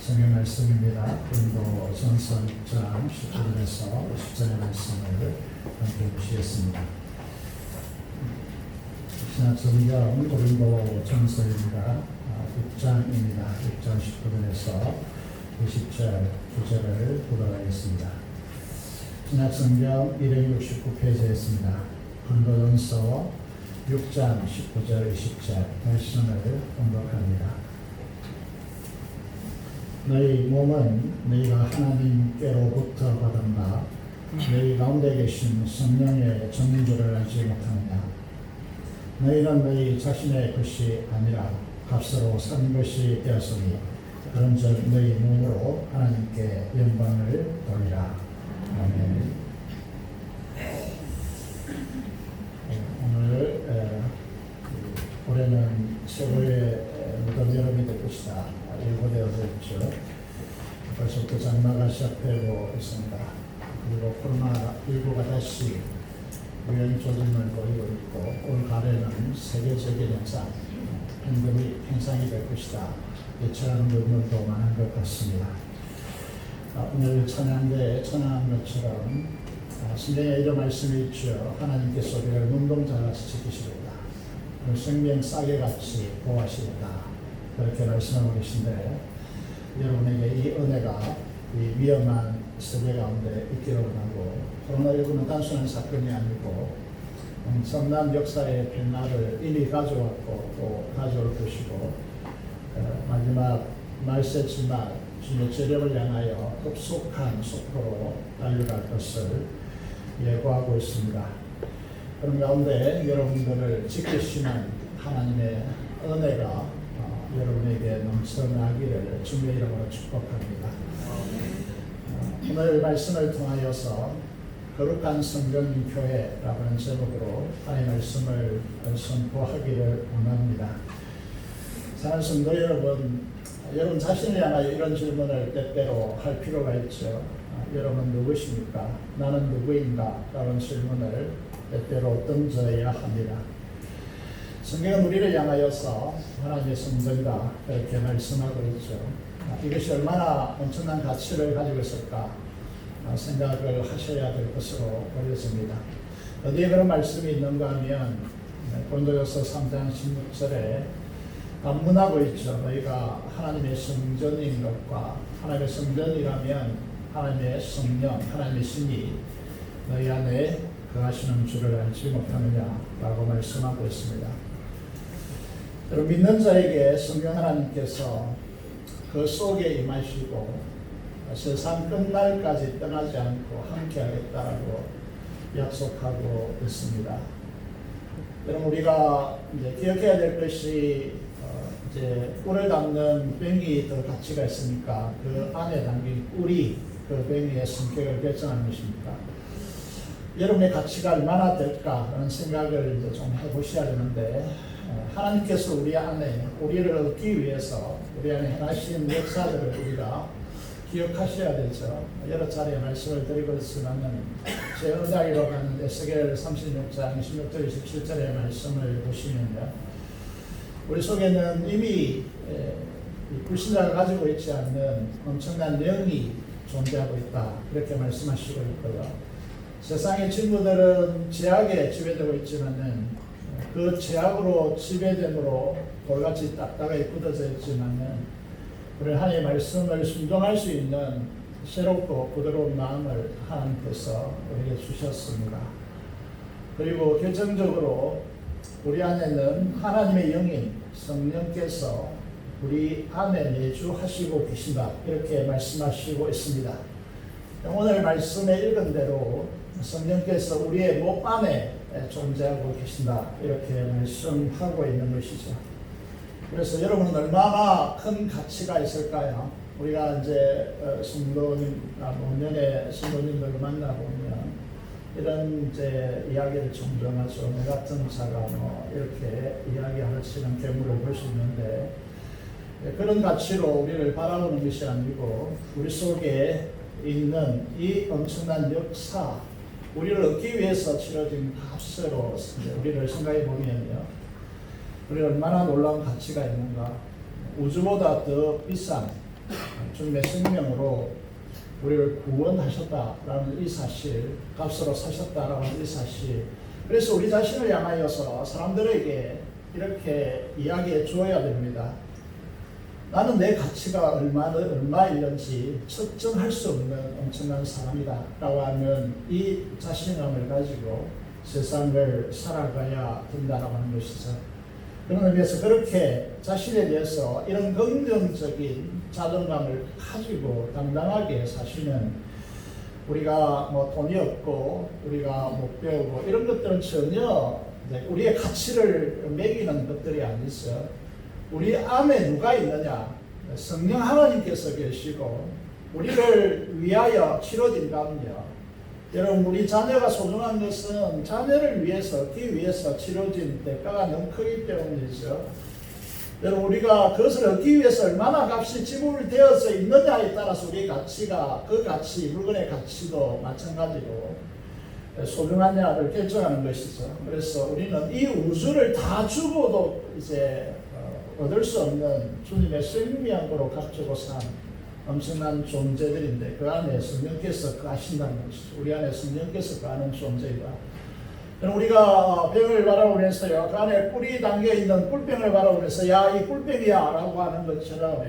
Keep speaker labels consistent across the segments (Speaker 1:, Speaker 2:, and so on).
Speaker 1: 성경 말씀입니다. 고린도전서 6장 19절에서 20절의 말씀을 함께 보시겠습니다. 신약성경 고린도전서입니다. 6장입니다. 6장 19절에서 20절 9절을 보도하겠습니다. 신약성경 269페이지에 있습니다. 고린도전서 6장 19절 20절 말씀을 공독합니다. 너희 몸은 너희가 하나님께로부터 받은 바 너희 가운데 계신 성령의 전인 줄을 알지 못하느냐. 너희는 너희 자신의 것이 아니라 값으로 산 것이 되었으니 그런즉 너희 몸으로 하나님께 영광을 돌리라. 아멘. 오늘 올해는 최고의 무더운 여름이 될 것이다. 예고되어져 있죠. 벌써부터 장마가 시작되고 있습니다. 그리고 코로나19가 다시 유행 조짐을 보이고 있고 올 가을에는 세계적인 현상, 팬데믹 현상이 될 것이다. 예측하는 부분도 많은 것 같습니다. 오늘 찬양대에 찬양한 것처럼 성경에 이런 말씀이 있죠. 하나님께서 우리를 눈동자같이 지키시리다. 생명 싸개같이 보호하시리다. 그렇게 말씀하고 계신데 여러분에게 이 은혜가 이 위험한 세계 가운데 있기를 원하고 코로나19는 단순한 사건이 아니고 엄청난 역사의 변화를 이미 가져왔고 또 가져올 것이고 마지막 말세지만 주님의 재림을 향하여 급속한 속도로 달려갈 것을 예고하고 있습니다. 그런 가운데 여러분들을 지키시는 하나님의 은혜가 여러분에게 넘쳐나기를 주님의 이름으로 축복합니다. 오늘 말씀을 통하여서 거룩한 성전교회라고 하는 제목으로 하나님의 말씀을 선포하기를 원합니다. 사랑하는 성도 여러분, 여러분 자신을 향하여 이런 질문을 때때로 할 필요가 있죠. 여러분 누구십니까? 나는 누구인가? 라는 질문을 때때로 던져야 합니다. 성경은 우리를 향하여서 하나님의 성전이다 이렇게 말씀하고 있죠. 이것이 얼마나 엄청난 가치를 가지고 있을까 생각을 하셔야 될 것으로 보여집니다. 어디에 그런 말씀이 있는가 하면 고린도전서 3장 16절에 반문하고 있죠. 너희가 하나님의 성전인 것과 하나님의 성전이라면 하나님의 성령, 하나님의 신이 너희 안에 거하시는 줄을 알지 못하느냐라고 말씀하고 있습니다. 여러분 믿는 자에게 성령 하나님께서 그 속에 임하시고 세상 끝날까지 떠나지 않고 함께 하겠다라고 약속하고 있습니다. 여러분 우리가 이제 기억해야 될 것이 이제 꿀을 담는 병이 더 가치가 있으니까 그 안에 담긴 꿀이 그 병의 성격을 결정하는 것입니까? 여러분의 가치가 얼마나 될까라는 생각을 이제 좀 해보셔야 되는데 하나님께서 우리 안에 우리를 얻기 위해서 우리 안에 행하신 역사들을 우리가 기억하셔야 되죠. 여러 차례 말씀을 드리고 있지만은 제 은사기로 가는 에스겔 36장 16절 27절의 말씀을 보시면요, 우리 속에는 이미 불신자가 가지고 있지 않는 엄청난 영이 존재하고 있다 이렇게 말씀하시고 있고요. 세상의 친구들은 죄악에 지배되고 있지만은 그 죄악으로 지배됨으로 돌같이 딱딱하게 굳어져 있지만은 우리 하나님의 말씀을 순종할 수 있는 새롭고 부드러운 마음을 하나님께서 우리에게 주셨습니다. 그리고 결정적으로 우리 안에는 하나님의 영인 성령께서 우리 안에 내주하시고 계신다 이렇게 말씀하시고 있습니다. 오늘 말씀에 읽은 대로 성령께서 우리의 몸 안에 존재하고 계신다 이렇게 말씀하고 있는 것이죠. 그래서 여러분은 얼마나 큰 가치가 있을까요? 우리가 이제 성도님, 노년의 성도님들을 만나보면 이런 이제 이야기를 종종 하죠. 내 같은 자가 뭐 이렇게 이야기하시는 경우를 볼 수 있는데 그런 가치로 우리를 바라보는 것이 아니고 우리 속에 있는 이 엄청난 역사, 우리를 얻기 위해서 치러진 값으로 우리를 생각해 보면요, 우리가 얼마나 놀라운 가치가 있는가. 우주보다 더 비싼 주님의 생명으로 우리를 구원하셨다라는 이 사실, 값으로 사셨다라는 이 사실. 그래서 우리 자신을 향하여서 사람들에게 이렇게 이야기해 주어야 됩니다. 나는 내 가치가 얼마일는지 측정할 수 없는 엄청난 사람이다 라고 하는 이 자신감을 가지고 세상을 살아가야 된다라고 하는 것이죠. 그런 의미에서 그렇게 자신에 대해서 이런 긍정적인 자존감을 가지고 당당하게 사시는, 우리가 뭐 돈이 없고 우리가 못 배우고 이런 것들은 전혀 우리의 가치를 매기는 것들이 아니죠. 우리 안에 누가 있느냐? 성령 하나님께서 계시고 우리를 위하여 치러진 값요. 여러분, 우리 자녀가 소중한 것은 자녀를 위해서, 얻기 위해서 치러진 대가가 너무 크기 때문이죠. 여러분, 우리가 그것을 얻기 위해서 얼마나 값이 지불되어져 있느냐에 따라서 우리의 가치가, 그 가치, 물건의 가치도 마찬가지로 소중하냐를 결정하는 것이죠. 그래서 우리는 이 우주를 다 주고도 이제 얻을 수 없는 주님의 생명으로 갖추고 산 엄청난 존재들인데, 그 안에 성령께서 거하신다는 것이죠. 우리 안에 성령께서 거하는 존재이다. 우리가 병을 바라보면서요, 그 안에 꿀이 담겨있는 꿀병을 바라보면서 야, 이 꿀병이야 라고 하는 것처럼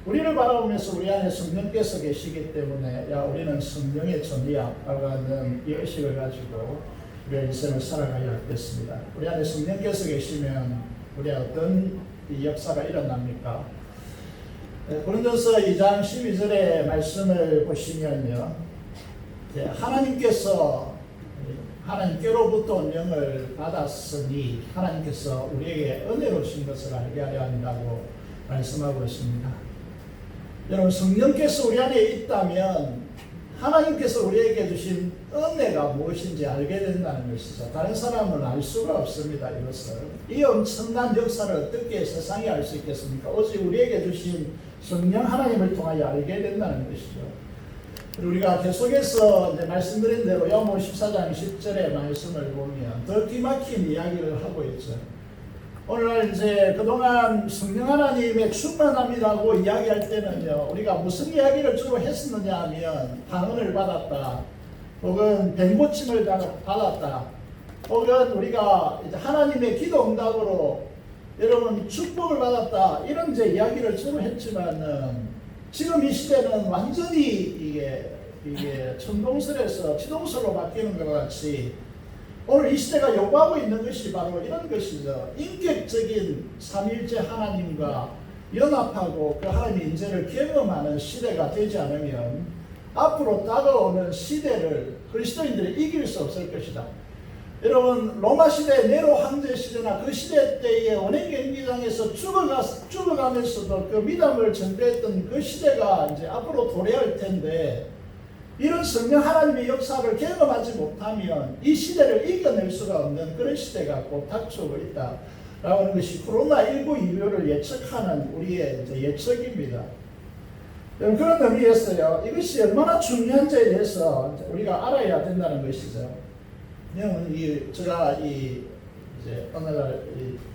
Speaker 1: 우리를 바라보면서 우리 안에 성령께서 계시기 때문에 야, 우리는 성령의 전이야 라고 하는 이 의식을 가지고 우리의 인생을 살아가야 하겠습니다. 우리 안에 성령께서 계시면 우리의 어떤 이 역사가 일어납니까? 고린도서 2장 12절의 말씀을 보시면요, 하나님께로부터 은영을 받았으니 하나님께서 우리에게 은혜로 주신 것을 알게 하려 한다고 말씀하고 있습니다. 여러분, 성령께서 우리 안에 있다면 하나님께서 우리에게 주신 은혜가 무엇인지 알게 된다는 것이죠. 다른 사람은 알 수가 없습니다. 이것을, 이 엄청난 역사를 어떻게 세상이 알 수 있겠습니까? 오직 우리에게 주신 성령 하나님을 통하여 알게 된다는 것이죠. 우리가 계속해서 이제 말씀드린 대로 요한복음 14장 10절의 말씀을 보면 더 기막힌 이야기를 하고 있죠. 오늘날 이제 그동안 성령 하나님의 충만함이라고 이야기할 때는요, 우리가 무슨 이야기를 주로 했었느냐 하면 방언을 받았다, 혹은 뱀고침을 받았다, 혹은 우리가 이제 하나님의 기도 응답으로 여러분 축복을 받았다, 이런 이제 이야기를 주로 했지만은 지금 이 시대는 완전히 이게 천동설에서 지동설로 바뀌는 것 같이 오늘 이 시대가 요구하고 있는 것이 바로 이런 것이죠. 인격적인 삼일째 하나님과 연합하고 그 하나님의 인재를 경험하는 시대가 되지 않으면 앞으로 다가오는 시대를 그리스도인들이 이길 수 없을 것이다. 여러분, 로마 시대, 네로 황제 시대나 그 시대 때의 원행 경기장에서 죽어가면서도 그 믿음을 전배했던 그 시대가 이제 앞으로 도래할 텐데, 이런 성령 하나님의 역사를 경험하지 못하면 이 시대를 이겨낼 수가 없는 그런 시대가 곧 닥쳐오고 있다 라고 하는 것이 코로나19 이후를 예측하는 우리의 이제 예측입니다. 그런 의미에서요, 이것이 얼마나 중요한지에 대해서 우리가 알아야 된다는 것이죠. 제가 이제 어느 날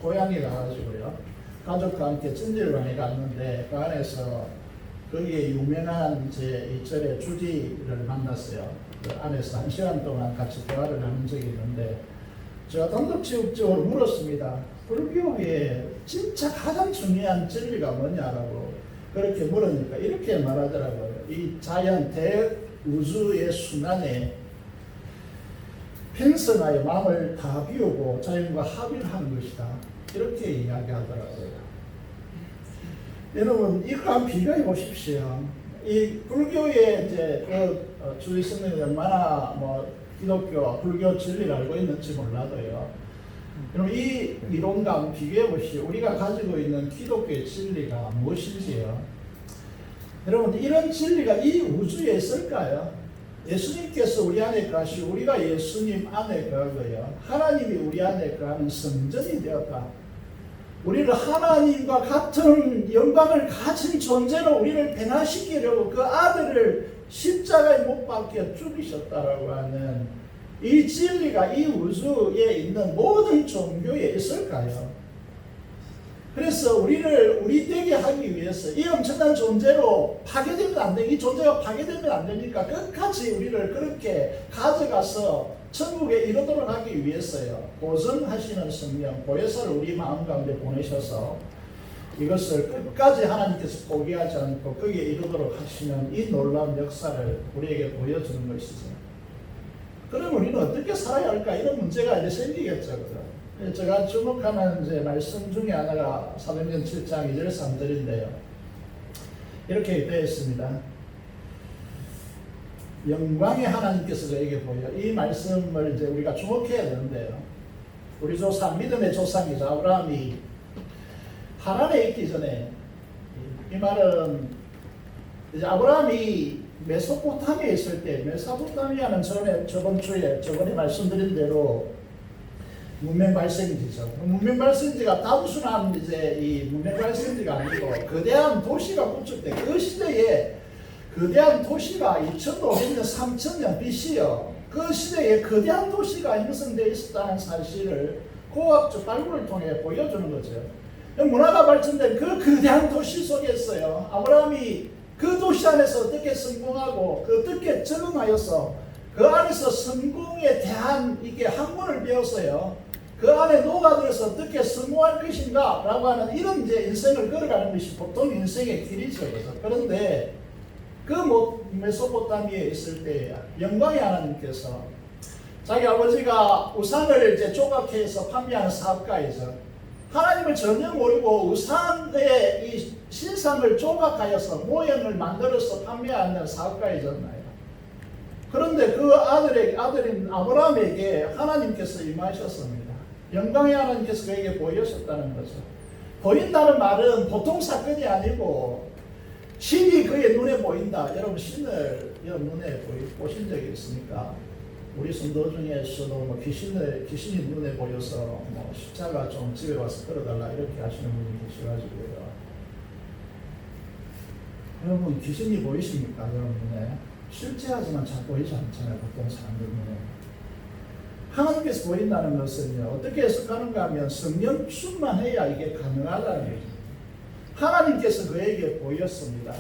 Speaker 1: 고향에 가가지고요, 가족과 함께 찜질방에 갔는데 그 안에서 거기에 유명한 이제 이철의 주지를 만났어요. 그 안에서 1시간 동안 같이 대화를 나눈 적이 있는데 제가 단독지국적으로 물었습니다. 불교의 진짜 가장 중요한 진리가 뭐냐라고 그렇게 물으니까 이렇게 말하더라고요. 이 자연 대우주의 순환에 평생하여 마음을 다 비우고 자연과 합의를 하는 것이다. 이렇게 이야기하더라고요. 여러분, 이거 한번 비교해 보십시오. 이 불교의 이제 주의 스님이 얼마나 기독교, 불교 진리를 알고 있는지 몰라도요. 여러분, 이 이론과 한번 비교해 보십시오. 우리가 가지고 있는 기독교의 진리가 무엇인지요. 여러분, 이런 진리가 이 우주에 있을까요? 예수님께서 우리 안에 거하시고 우리가 예수님 안에 거하고요, 하나님이 우리 안에 거하는 성전이 되었다. 우리를 하나님과 같은 영광을 가진 존재로 우리를 변화시키려고 그 아들을 십자가에 못 박혀 죽이셨다라고 하는 이 진리가 이 우주에 있는 모든 종교에 있을까요? 그래서 우리를 우리 되게 하기 위해서 이 엄청난 존재로 파괴되면 안 돼. 이 존재가 파괴되면 안 되니까 끝까지 우리를 그렇게 가져가서 천국에 이르도록 하기 위해서요. 보증하시는 성령, 보혜사를 우리 마음 가운데 보내셔서 이것을 끝까지 하나님께서 포기하지 않고 거기에 이르도록 하시는 이 놀라운 역사를 우리에게 보여주는 것이죠. 그럼 우리는 어떻게 살아야 할까? 이런 문제가 이제 생기겠죠. 그죠? 제가 주목하는 이제 말씀 중에 하나가 사도행전 7장 2절 3절인데요. 이렇게 되어 있습니다. 영광의 하나님께서 저에게 보여. 이 말씀을 이제 우리가 주목해야 되는데요. 우리 조상, 믿음의 조상이죠. 아브라함이 하란에 있기 전에, 이 말은 이제 아브라함이 메소포타미아에 있을 때, 메소포타미아는 저번에 말씀드린 대로 문명 발생지죠. 문명 발생지가 단순한 이제 이 문명 발생지가 아니고 거대한 도시가 구축돼. 그 시대에 거대한 도시가 2500년, 3000년 BC요. 그 시대에 거대한 도시가 형성되어 있었다는 사실을 고학적 발굴을 통해 보여주는 거죠. 문화가 발전된 그 거대한 도시 속에서요. 아브라함이 그 도시 안에서 어떻게 성공하고 어떻게 적응하여서 그 안에서 성공에 대한 이게 학문을 배웠어요. 그 안에 녹아들어서 어떻게 성공할 것인가 라고 하는 이런 이제 인생을 걸어가는 것이 보통 인생의 길이죠. 그런데 그 메소포타미아에 있을 때 영광의 하나님께서 자기 아버지가 우상을 이제 조각해서 판매하는 사업가이죠. 하나님을 전혀 모르고 우상의 이 신상을 조각하여서 모형을 만들어서 판매하는 사업가이잖아요. 그런데 그 아들인 아브라함에게 하나님께서 임하셨습니다. 영광의 하나님께서 그에게 보이셨다는 거죠. 보인다는 말은 보통 사건이 아니고 신이 그의 눈에 보인다. 여러분 신을 여러분 눈에 보신 적이 있습니까? 우리 성도 중에서도 귀신이 눈에 보여서 십자가 좀 집에 와서 걸어달라 이렇게 하시는 분이 계셔가지고요. 여러분 귀신이 보이십니까? 여러분 눈에? 실제하지만 잘 보이지 않잖아요. 보통 사람들 눈에. 하나님께서 보인다는 것은요. 어떻게 해석하는가 하면 성령 충만해야 이게 가능하다는 거죠. 하나님께서 그에게 보였습니다.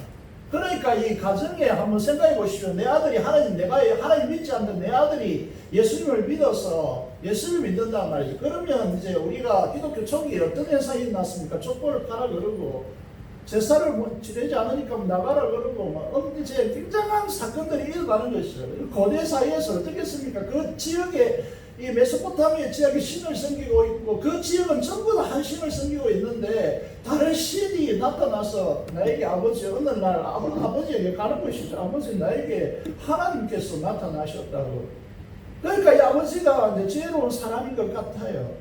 Speaker 1: 그러니까 이 가정에 한번 생각해 보시면 내 아들이 내가 하나님 믿지 않는 내 아들이 예수님을 믿어서 예수를 믿는단 말이죠. 그러면 이제 우리가 기독교 초기에 어떤 현상이 일어났습니까? 족보를 팔아 그러고 제사를 지내지 않으니까 나가라 그러고 이제 굉장한 사건들이 일어나는 것이죠. 고대 사회에서 어떻게 했습니까? 그 지역에 이 메소포타미아 지역에 신을 섬기고 있고 그 지역은 전부 다 한 신을 섬기고 있는데 다른 신이 나타나서 나에게 어느 날 아버지에게 가는 것이죠. 아버지 나에게 하나님께서 나타나셨다고. 그러니까 이 아버지가 이제 지혜로운 사람인 것 같아요.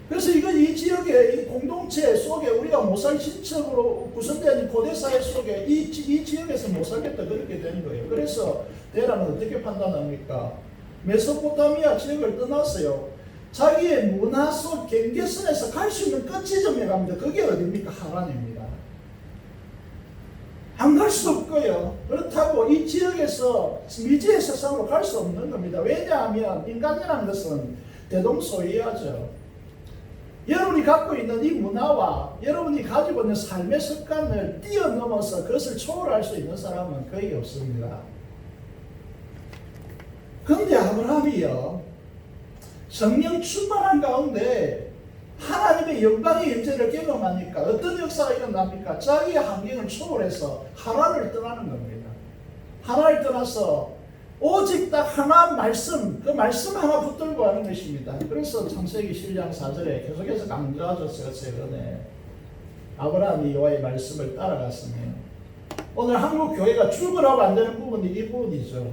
Speaker 1: 그래서 이 지역의 이 공동체 속에 우리가 못 살 친척으로 구성된 고대사회 속에 이 지역에서 못 살겠다 그렇게 되는 거예요. 그래서 데라는 어떻게 판단합니까? 메소포타미아 지역을 떠났어요. 자기의 문화 속 경계선에서 갈 수 있는 끝 지점에 갑니다. 그게 어디입니까? 하란입니다. 안 갈 수 없고요. 그렇다고 이 지역에서 미지의 세상으로 갈 수 없는 겁니다. 왜냐하면 인간이라는 것은 대동소이하죠. 여러분이 갖고 있는 이 문화와 여러분이 가지고 있는 삶의 습관을 뛰어넘어서 그것을 초월할 수 있는 사람은 거의 없습니다. 그런데 아브라함이요, 성령 충만한 가운데 하나님의 영광의 임재를 경험하니까 어떤 역사가 일어납니까? 자기의 환경을 초월해서 하란을 떠나는 겁니다. 하란을 떠나서 오직 딱 하나 말씀, 그 말씀 하나 붙들고 하는 것입니다. 그래서 창세기 7장 4절에 계속해서 강조하셨어요. 최근에 아브라함이 여호와의 말씀을 따라갔으면 오늘 한국 교회가 출근하고 안 되는 부분이 이 부분이죠.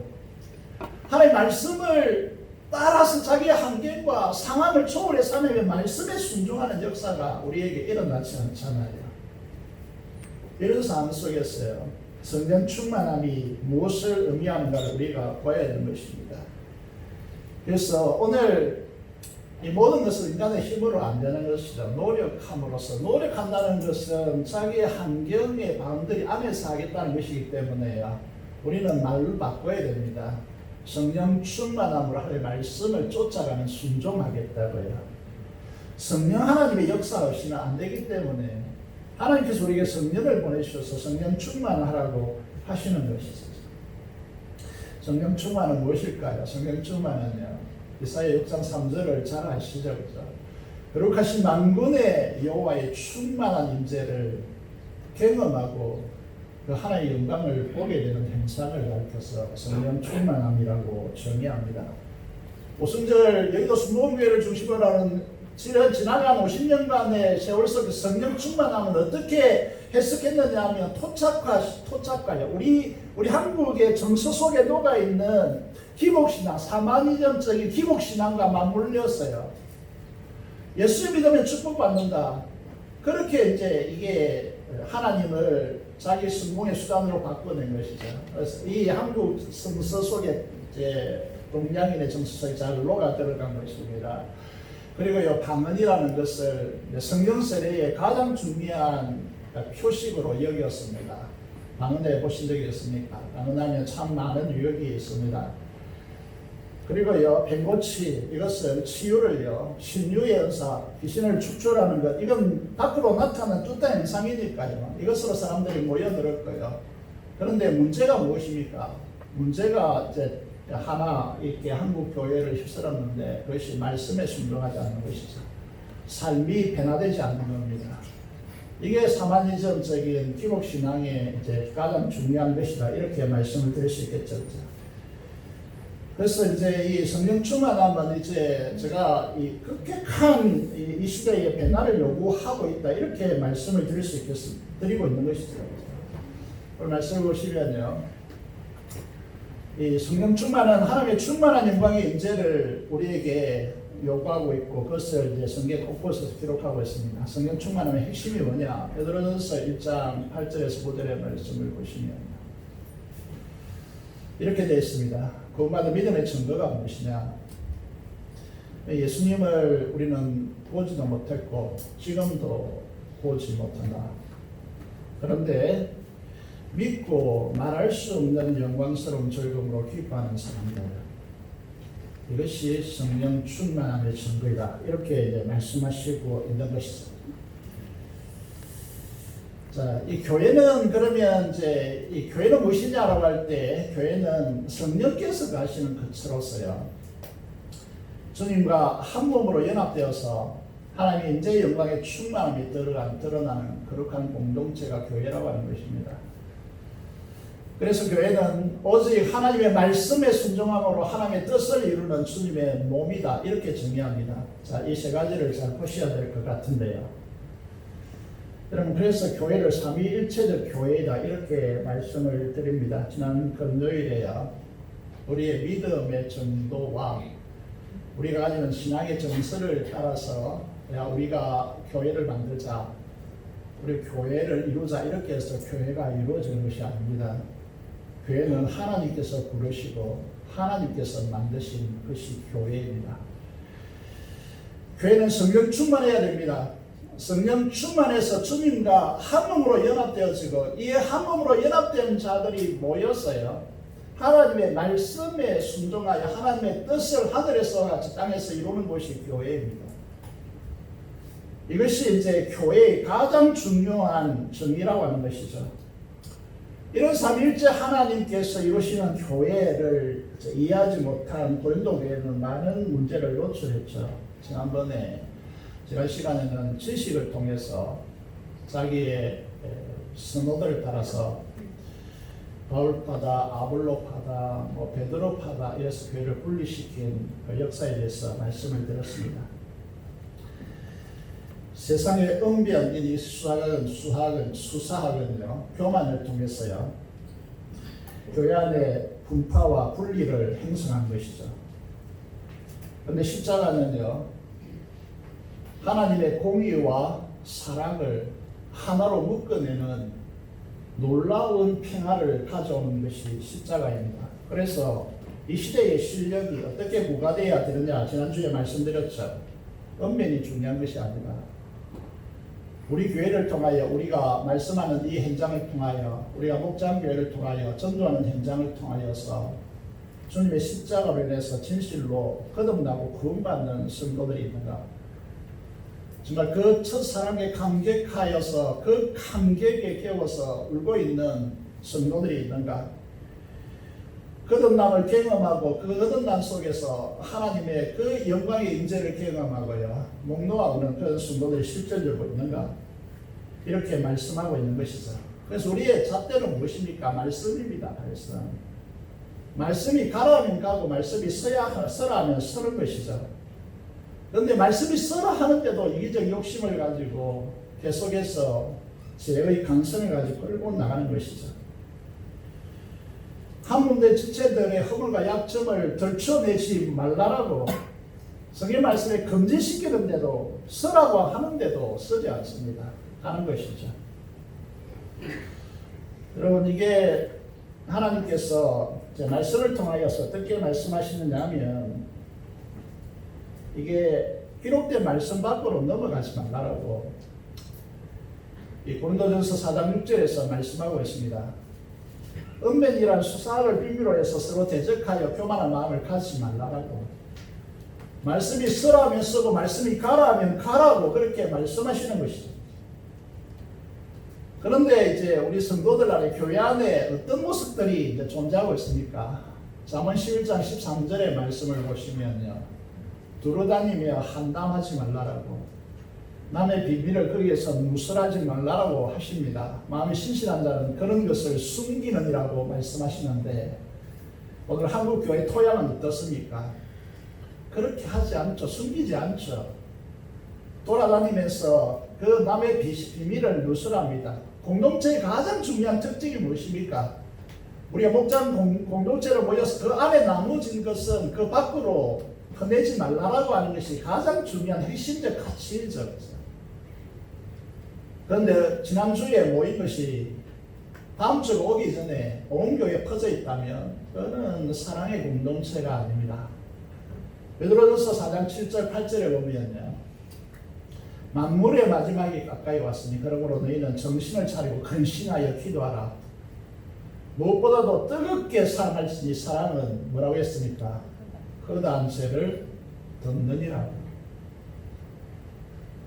Speaker 1: 하나님의 말씀을 따라서 자기의 환경과 상황을 초월해서 하나님의 말씀에 순종하는 역사가 우리에게 일어나지 않잖아요. 이런 상황 속에서요, 성령 충만함이 무엇을 의미하는가를 우리가 봐야 되는 것입니다. 그래서 오늘 이 모든 것은 인간의 힘으로 안 되는 것이죠. 노력함으로써, 노력한다는 것은 자기의 환경의 바운더리 안에서 하겠다는 것이기 때문에요, 우리는 말을 바꿔야 됩니다. 성령 충만함으로 하나님의 말씀을 쫓아가는 순종하겠다고요. 성령 하나님의 역사 없이는 안 되기 때문에 하나님께서 우리에게 성령을 보내주셔서 성령 충만하라고 하시는 것이죠. 성령 충만은 무엇일까요? 성령 충만은요, 이사야 6장 3절을 잘 아시죠? 그죠? 거룩하신 만군의 여호와의 충만한 임재를 경험하고 그 하나님의 영광을 보게 되는 현상을 가리켜서 성령 충만함이라고 정의합니다. 오순절 여의도 순복음교회를 중심으로 하는 지나간 50년간의 세월 속에 성령 충만함은 어떻게 해석했느냐 하면 토착과요. 우리 한국의 정서 속에 녹아있는 기복신앙, 사마니즘적인 기복신앙과 맞물렸어요. 예수 믿으면 축복받는다. 그렇게 이제 이게 하나님을 자기 성공의 수단으로 바꿔낸 것이죠. 그래서 이 한국 성서 속에 이제 동양인의 정서 속에 잘 녹아 들어간 것입니다. 그리고 이 방언이라는 것을 성경 세례의 가장 중요한 표식으로 여겼습니다. 방언해 보신 적이 있습니까? 방언하면 참 많은 유익이 있습니다. 그리고요, 뱀고치, 이것을 치유를요, 신유의 은사, 귀신을 축출하는 것, 이건 밖으로 나타나는 뚜렷한 현상이니까요. 이것으로 사람들이 모여들었고요. 그런데 문제가 무엇입니까? 문제가 이제 하나 이렇게 한국 교회를 휩쓸었는데 그것이 말씀에 순종하지 않는 것이죠. 삶이 변화되지 않는 겁니다. 이게 사마니즘적인 기복신앙의 이제 가장 중요한 것이다. 이렇게 말씀을 드릴 수 있겠죠. 그래서 이제 이 성령 충만함은 이제 제가 이 급격한 이 시대의 변화를 요구하고 있다. 이렇게 말씀을 드리고 있는 것이죠. 오늘 말씀을 보시면요. 이 성령 충만은 하나님의 충만한 영광의 임재를 우리에게 요구하고 있고 그것을 이제 성경 곳곳에서 기록하고 있습니다. 성령 충만함의 핵심이 뭐냐? 베드로전서 1장 8절에서 9절의 말씀을 보시면 이렇게 되어 있습니다. 구원받은 믿음의 증거가 무엇이냐? 예수님을 우리는 보지도 못했고 지금도 보지 못한다. 그런데 믿고 말할 수 없는 영광스러운 즐거움으로 기뻐하는 사람들, 이것이 성령 충만함의 증거이다. 이렇게 이제 말씀하시고 있는 것이죠. 자, 이 교회는 그러면 이제 이 교회는 무엇이냐라고 할 때 교회는 성령께서 가시는 것으로서요. 주님과 한 몸으로 연합되어서 하나님의 인재의 영광의 충만함이 드러나는 거룩한 공동체가 교회라고 하는 것입니다. 그래서 교회는 오직 하나님의 말씀에 순종함으로 하나님의 뜻을 이루는 주님의 몸이다. 이렇게 정의합니다. 자, 이 세 가지를 잘 보셔야 될 것 같은데요. 여러분, 그래서 교회를 삼위일체적 교회이다. 이렇게 말씀을 드립니다. 지난 금요일에요. 우리의 믿음의 정도와 우리가 가지는 신앙의 정서를 따라서 우리가 교회를 만들자, 우리 교회를 이루자 이렇게 해서 교회가 이루어지는 것이 아닙니다. 교회는 하나님께서 부르시고 하나님께서 만드신 것이 교회입니다. 교회는 성령 충만해야 됩니다. 성령 충만해서 주님과 한 몸으로 연합되어지고 이 한 몸으로 연합된 자들이 모였어요. 하나님의 말씀에 순종하여 하나님의 뜻을 하늘에서 같이 땅에서 이루는 것이 교회입니다. 이것이 이제 교회의 가장 중요한 정의라고 하는 것이죠. 이런 삼위일체 하나님께서 이루시는 교회를 이해하지 못한 고린도 교회는 많은 문제를 노출했죠. 지난 시간에는 지식을 통해서 자기의 선호도를 따라서 바울파다, 아볼로파다, 베드로파다 이래서 교회를 분리시킨 그 역사에 대해서 말씀을 드렸습니다. 세상의 응변인 수사학은요, 교만을 통해서요, 교회 안에 분파와 분리를 형성한 것이죠. 그런데 십자가는요, 하나님의 공의와 사랑을 하나로 묶어내는 놀라운 평화를 가져오는 것이 십자가입니다. 그래서 이 시대의 실력이 어떻게 부과되어야 되느냐, 지난주에 말씀드렸죠. 언면이 중요한 것이 아니라 우리 교회를 통하여, 우리가 말씀하는 이 현장을 통하여, 우리가 목장교회를 통하여, 전도하는 현장을 통하여서 주님의 십자가로 인해서 진실로 거듭나고 구원받는 성도들이 있는가? 정말 그 첫사랑에 감격하여서 그 감격에 깨워서 울고 있는 성도들이 있는가? 거듭남을 경험하고 그 거듭남 속에서 하나님의 그 영광의 임재를 경험하고요, 목 놓아오는 그런 성도들이 실존적으로 있는가? 이렇게 말씀하고 있는 것이죠. 그래서 우리의 잣대는 무엇입니까? 말씀입니다. 말씀이 가라면 가고 말씀이 서라면 서는 것이죠. 그런데 말씀이 서라 하는데도 이기적 욕심을 가지고 계속해서 죄의 강성을 가지고 끌고 나가는 것이죠. 한 문제 지체들의 허물과 약점을 들춰내지 말라라고 성경 말씀에 금지시키는데도 서라고 하는데도 쓰지 않습니다. 하는 것이죠. 여러분, 이게 하나님께서 제 말씀을 통하여서 어떻게 말씀하시느냐 하면, 이게 기록된 말씀 밖으로 넘어가지 말라고 이 고린도전서 4장 6절에서 말씀하고 있습니다. 은변이란 수사를 비밀로 해서 서로 대적하여 교만한 마음을 가지지 말라고. 말씀이 쓰라면 쓰고 말씀이 가라면 가라고 그렇게 말씀하시는 것이죠. 그런데 이제 우리 성도들 안에 교회 안에 어떤 모습들이 이제 존재하고 있습니까? 잠언 11장 13절의 말씀을 보시면요, 두루다니며 한담하지 말라라고, 남의 비밀을 거기에서 누설하지 말라라고 하십니다. 마음이 신실한 자는 그런 것을 숨기느니라고 말씀하시는데, 오늘 한국 교회 토양은 어떻습니까? 그렇게 하지 않죠. 숨기지 않죠. 돌아다니면서 그 남의 비밀을 누설합니다. 공동체의 가장 중요한 특징이 무엇입니까? 우리가 목장 공동체로 모여서 그 안에 나누어진 것은 그 밖으로 꺼내지 말라라고 하는 것이 가장 중요한 핵심적 가치이죠. 그런데 지난주에 모인 것이 다음 주가 오기 전에 온 교회에 퍼져 있다면 그거는 사랑의 공동체가 아닙니다. 베드로전서 4장 7절 8절에 보면요, 만물의 마지막이 가까이 왔으니 그러므로 너희는 정신을 차리고 근신하여 기도하라. 무엇보다도 뜨겁게 사랑할지니 사랑은 뭐라고 했습니까? 허다한 죄를 덮느니라고.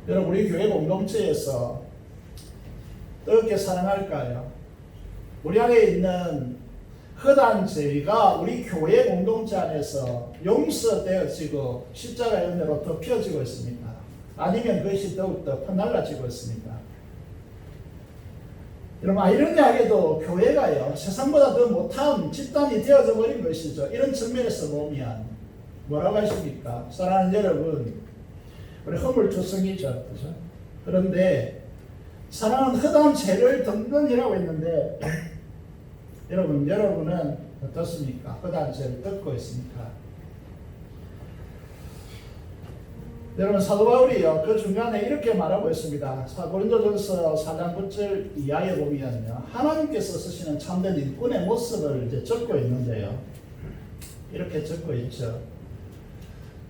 Speaker 1: 여러분, 우리 교회 공동체에서 뜨겁게 사랑할까요? 우리 안에 있는 허다한 죄가 우리 교회 공동체 안에서 용서되어지고 십자가의 은혜로 덮여지고 있습니까? 아니면 그것이 더욱더 퍼날라지고 있습니까? 여러분, 아이러니하게도 교회가요, 세상보다 더 못한 집단이 되어져 버린 것이죠. 이런 측면에서 보면 뭐라고 하십니까? 사랑하는 여러분, 우리 허물투성이죠. 그죠? 그런데 사랑은 허다한 죄를 덮는이라고 했는데, 여러분은 어떻습니까? 허다한 죄를 덮고 있습니까? 여러분, 사도 바울이요, 그 중간에 이렇게 말하고 있습니다. 고린도전서 4장 9절 이하에 보면요, 하나님께서 쓰시는 참된 일꾼의 모습을 이제 적고 있는데요, 이렇게 적고 있죠.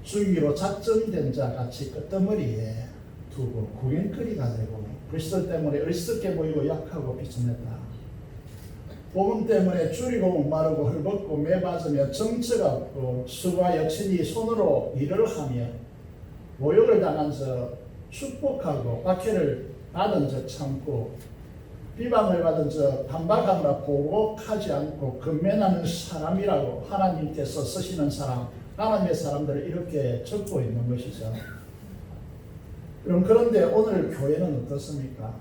Speaker 1: 주위로 작정된 자 같이 끄트머리에 두고 구경거리가 되고, 그리스도 때문에 얼썩게 보이고 약하고 비천했다. 복음 때문에 줄이고 목마르고 헐벗고 매맞으며 정처가 없고 수가 여친이 손으로 일을 하며 모욕을 당한 저 축복하고 박해를 받은 저 참고 비방을 받은 저 반박하느라 보복하지 않고 근면하는 사람이라고 하나님께서 쓰시는 사람, 하나님의 사람들을 이렇게 적고 있는 것이죠. 그런데 오늘 교회는 어떻습니까?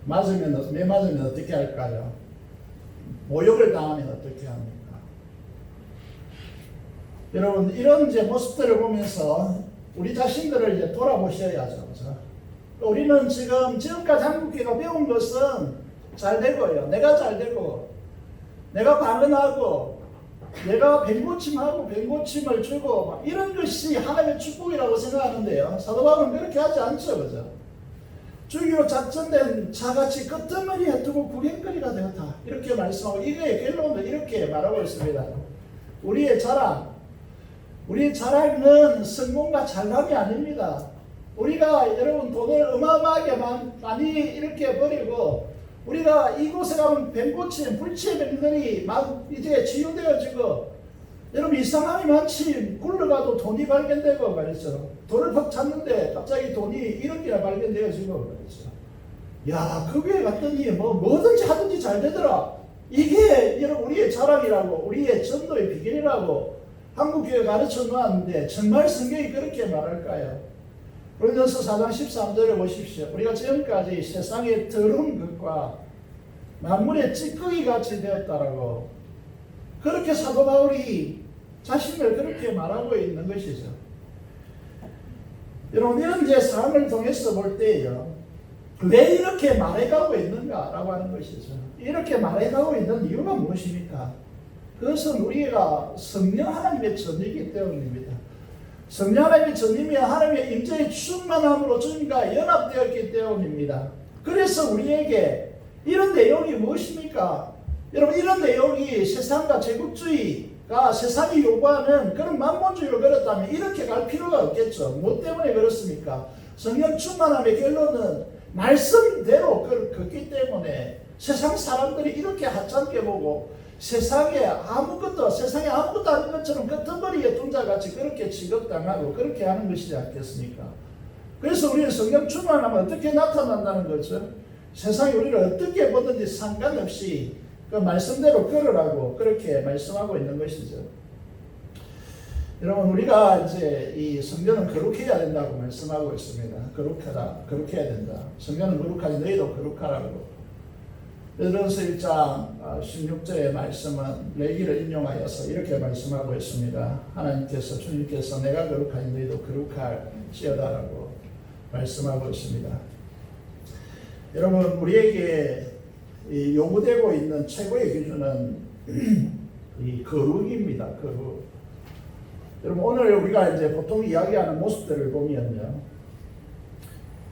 Speaker 1: 매맞으면 어떻게 할까요? 모욕을 당하면 어떻게 합니까? 여러분, 이런 이제 모습들을 보면서 우리 자신들을 이제 돌아보셔야죠. 그렇죠? 우리는 지금까지 한국교회가 배운 것은 잘 되고요. 내가 잘 되고, 내가 발언하고, 내가 뱀고침하고 뱀고침을 주고, 막 이런 것이 하나님의 축복이라고 생각하는데요. 사도 바울은 그렇게 하지 않죠. 그죠? 주기로 작전된 자같이 끄트머리에 두고 구경거리가 되었다. 이렇게 말씀하고, 이거의 결론은 이렇게 말하고 있습니다. 우리의 자랑은 성공과 잘남이 아닙니다. 우리가 여러분 돈을 어마어마하게 많이 이렇게 버리고, 우리가 이곳에 가면 뱀고침, 불치의 병들이 막 이제 치유되어지고, 여러분, 이 상황이 마치 굴러가도 돈이 발견되고 말이죠. 돌을 퍽 찾는데 갑자기 돈이 1억이나 발견되어지고 말이죠. 야, 거기에 갔더니 뭐든지 하든지 잘 되더라. 이게 여러분 우리의 자랑이라고, 우리의 전도의 비결이라고 한국교회 가르쳐 놓았는데 정말 성경이 그렇게 말할까요? 고린도서 4장 13절에 보십시오. 우리가 지금까지 세상의 더러운 것과 만물의 찌꺼기 같이 되었다라고, 그렇게 사도 바울이 자신을 그렇게 말하고 있는 것이죠. 여러분, 이런 이제 상황을 통해서 볼 때요, 왜 이렇게 말해가고 있는가라고 하는 것이죠. 이렇게 말해가고 있는 이유가 무엇입니까? 그것은 우리가 성령 하나님의 전이기 때문입니다. 성령 하나님의 전임이 하나님의 임재의 충만함으로 주님과 연합되었기 때문입니다. 그래서 우리에게 이런 내용이 무엇입니까? 여러분, 이런 내용이 세상과 제국주의가 세상이 요구하는 그런 만몬주의로 그렇다면 이렇게 갈 필요가 없겠죠. 뭐 때문에 그렇습니까? 성령 충만함의 결론은 말씀대로 걷기 때문에 세상 사람들이 이렇게 하찮게 보고 세상에 아무것도 아닌 것처럼 끄트머리에 둔 자같이 그렇게 취급당하고 그렇게 하는 것이지 않겠습니까? 그래서 우리는 성령 충만하면 어떻게 나타난다는 거죠? 세상이 우리를 어떻게 보든지 상관없이 그 말씀대로 걸으라고 그렇게 말씀하고 있는 것이죠. 여러분, 우리가 이제 이 성전은 거룩해야 된다고 말씀하고 있습니다. 거룩해야 된다. 성전은 거룩하지 너희도 거룩하라고. 베드로전서 1장 16절의 말씀은 레위기를 인용하여서 이렇게 말씀하고 있습니다. 하나님께서, 주님께서 내가 거룩하니 너희도 거룩할지어다라고 말씀하고 있습니다. 여러분, 우리에게 요구되고 있는 최고의 기준은 이 거룩입니다. 거룩. 여러분, 오늘 우리가 이제 보통 이야기하는 모습들을 보면요,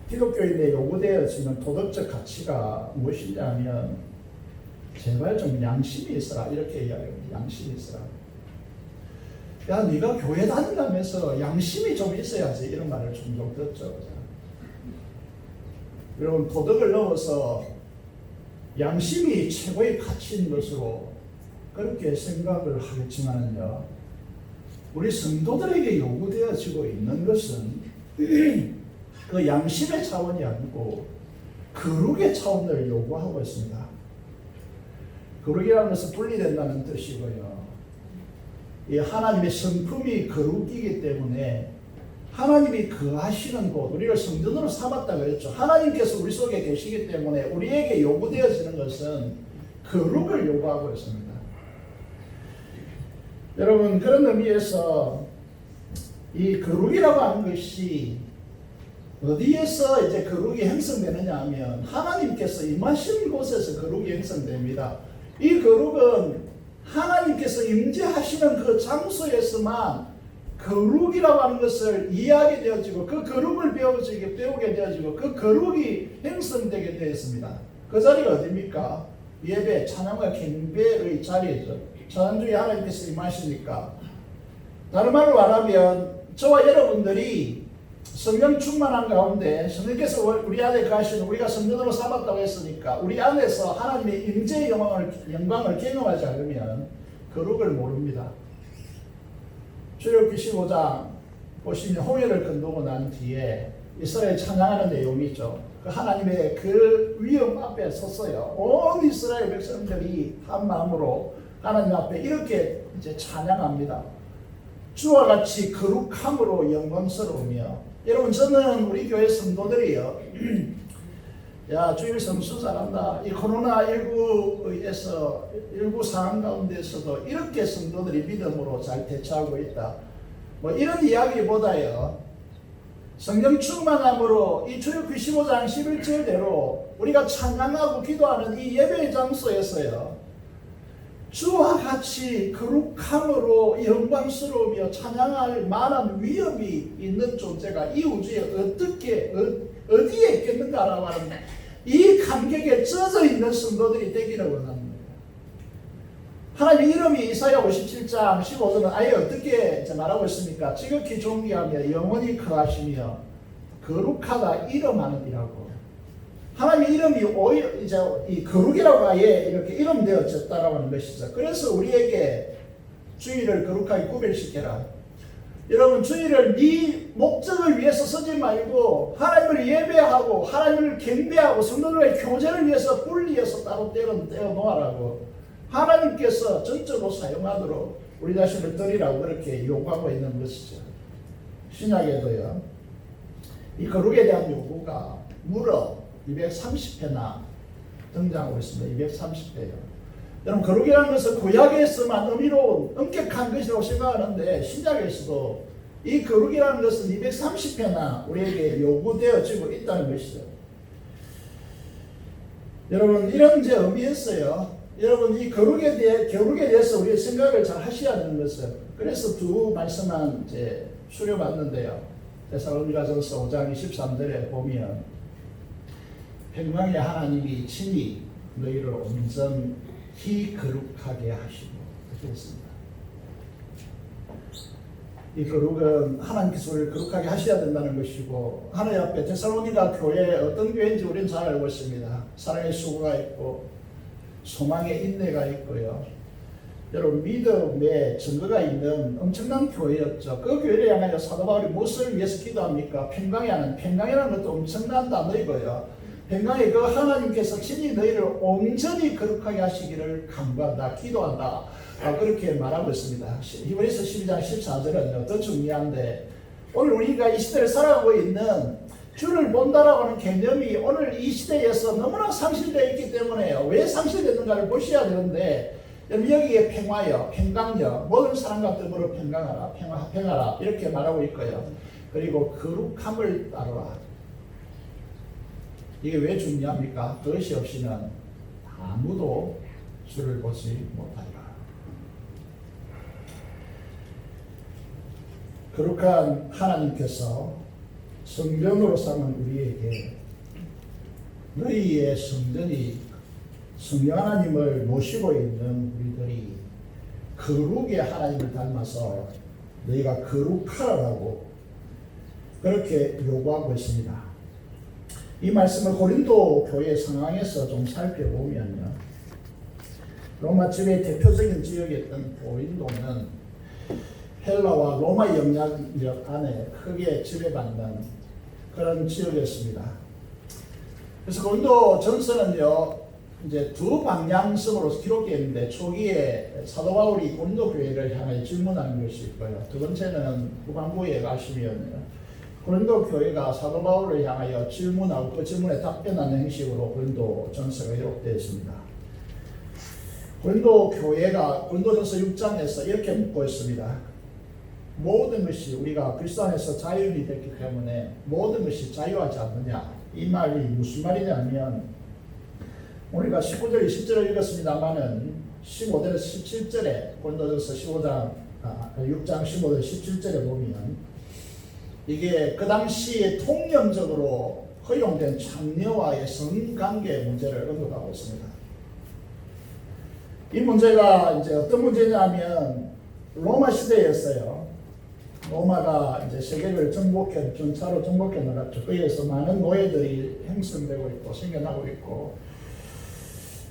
Speaker 1: 기독교인에 요구되어지는 도덕적 가치가 무엇이냐면 제발 좀 양심이 있어라, 이렇게 이야기합니다. 양심이 있어라. 야, 네가 교회 다닌다면서 양심이 좀 있어야지, 이런 말을 종종 듣죠. 여러분, 도덕을 넘어서 양심이 최고의 가치인 것으로 그렇게 생각을 하겠지만요, 우리 성도들에게 요구되어지고 있는 것은 그 양심의 차원이 아니고 거룩의 차원을 요구하고 있습니다. 거룩이라는 것은 분리된다는 뜻이고요. 이 하나님의 성품이 거룩이기 때문에 하나님이 거하시는 곳, 우리를 성전으로 삼았다 그랬죠. 하나님께서 우리 속에 계시기 때문에 우리에게 요구되어지는 것은 거룩을 요구하고 있습니다. 여러분, 그런 의미에서 이 거룩이라고 하는 것이 어디에서 이제 거룩이 형성되느냐 하면 하나님께서 임하신 곳에서 거룩이 형성됩니다. 이 거룩은 하나님께서 임재하시는 그 장소에서만 거룩이라고 하는 것을 이해하게 되어지고 그 거룩을 배우게 되어지고 그 거룩이 형성되게 되었습니다. 그 자리가 어디입니까? 예배, 찬양과 경배의 자리죠. 찬양 중에 하나님께서 임하시니까, 다른 말로 말하면 저와 여러분들이 성령 충만한 가운데 성령께서 우리 안에 가시는, 우리가 성전으로 삼았다고 했으니까 우리 안에서 하나님의 임재의 영광을 경험하지 않으면 거룩을 모릅니다. 출애굽기 15장 보시면 홍해를 건너고 난 뒤에 이스라엘 찬양하는 내용이 있죠. 그 하나님의 그 위엄 앞에 섰어요. 온 이스라엘 백성들이 한 마음으로 하나님 앞에 이렇게 이제 찬양합니다. 주와 같이 거룩함으로 영광스러우며. 여러분, 저는 우리 교회 성도들이요, 야, 주일 성수 잘한다, 이 코로나19에서 일부 상황 가운데서도 이렇게 성도들이 믿음으로 잘 대처하고 있다, 뭐 이런 이야기보다요, 성령 충만함으로 이 출애굽기 15장 11절대로 우리가 찬양하고 기도하는 이 예배의 장소에서요, 주와 같이 거룩함으로 영광스러우며 찬양할 만한 위엄이 있는 존재가 이 우주에 어디에 있겠는가라고 하는 이 감격에 젖어 있는 성도들이 되기를 원합니다. 하나님의 이름이 이사야 57장 15절은 아예 어떻게 말하고 있습니까? 지극히 존귀하며 영원히 거하시며 거룩하다 이름하느니라고. 하나님의 이름이 오히려 이제 이 거룩이라고 아예 이렇게 이름되어졌다라고 하는 것이죠. 그래서 우리에게 주일을 거룩하게 구별시켜라. 여러분, 주일을 네 목적을 위해서 쓰지 말고 하나님을 예배하고 하나님을 경배하고 성도들의 교제를 위해서 분리해서 따로 떼어 놓으라고 하나님께서 전적으로 사용하도록 우리 자신을 드리라고 그렇게 요구하고 있는 것이죠. 신약에도요, 이 거룩에 대한 요구가 무려 230회나 등장하고 있습니다. 230회요. 여러분, 거룩이라는 것은 구약에서만 의미로운 엄격한 것이라고 생각하는데 신약에서도 이 거룩이라는 것은 230회나 우리에게 요구되어지고 있다는 것이죠. 여러분, 이런 이제 의미였어요. 여러분, 이 거룩에 대해서 우리 생각을 잘 하셔야 되는 것은, 그래서 두 말씀만 이제 수료받는데요. 데살로니가전서 5장 23절에 보면 평강의 하나님이 친히 너희를 온전히 거룩하게 하시고 이렇게 했습니다. 이 거룩은 하나님께서 우리를 거룩하게 하셔야 된다는 것이고, 하나님 앞에 데살로니가 교회 어떤 교회인지 우리는 잘 알고 있습니다. 사랑의 수고가 있고 소망의 인내가 있고요. 여러분, 믿음의 증거가 있는 엄청난 교회였죠. 그 교회를 향하여 사도 바울이 무엇을 위해서 기도합니까? 평강이라는 것도 엄청난 단어이고요. 평강이 그 하나님께서 친히 너희를 온전히 거룩하게 하시기를 간구한다, 기도한다, 그렇게 말하고 있습니다. 히브리서 12장 14절은 더 중요한데, 오늘 우리가 이 시대를 살아가고 있는 주를 본다라고 하는 개념이 오늘 이 시대에서 너무나 상실되어 있기 때문에요. 왜 상실되는가를 보셔야 되는데, 여기에 평화여, 평강여, 모든 사람과 뜻으로 평강하라, 평하라 이렇게 말하고 있고요. 그리고 거룩함을 따르라. 이게 왜 중요합니까? 그것이 없이는 아무도 주를 보지 못하리라. 거룩한 하나님께서 성전으로 삼은 우리에게 너희의 성전이 성령 하나님을 모시고 있는 우리들이 거룩의 하나님을 닮아서 너희가 거룩하라고 그렇게 요구하고 있습니다. 이 말씀을 고린도 교회 상황에서 좀 살펴보면요, 로마 지배의 대표적인 지역이었던 고린도는 헬라와 로마 영향력 안에 크게 지배받는 그런 지역이었습니다. 그래서 고린도 전서는요, 이제 두 방향성으로 기록되어 있는데, 초기에 사도 바울이 고린도 교회를 향해 질문하는 것이 있고요. 두 번째는 후반부에 가시면 고린도 교회가 사도 바울을 향하여 질문하고 그 질문에 답변하는 형식으로 고린도 전서가 기록되어 있습니다. 고린도 교회가 고린도전서 6장에서 이렇게 묻고 있습니다. 모든 것이 우리가 그리스도 안에서 자유인이 됐기 때문에 모든 것이 자유하지 않느냐. 이 말이 무슨 말이냐면, 우리가 19절 20절을 읽었습니다만은 15절에서 17절에 고린도전서 6장 15절 17절에 보면 이게 그 당시에 통념적으로 허용된 창녀와의 성관계 문제를 언급하고 있습니다. 이 문제가 이제 어떤 문제냐면, 로마 시대였어요. 로마가 이제 세계를 전차로 정복해 나갔죠. 거기에서 많은 노예들이 형성되고 있고 생겨나고 있고,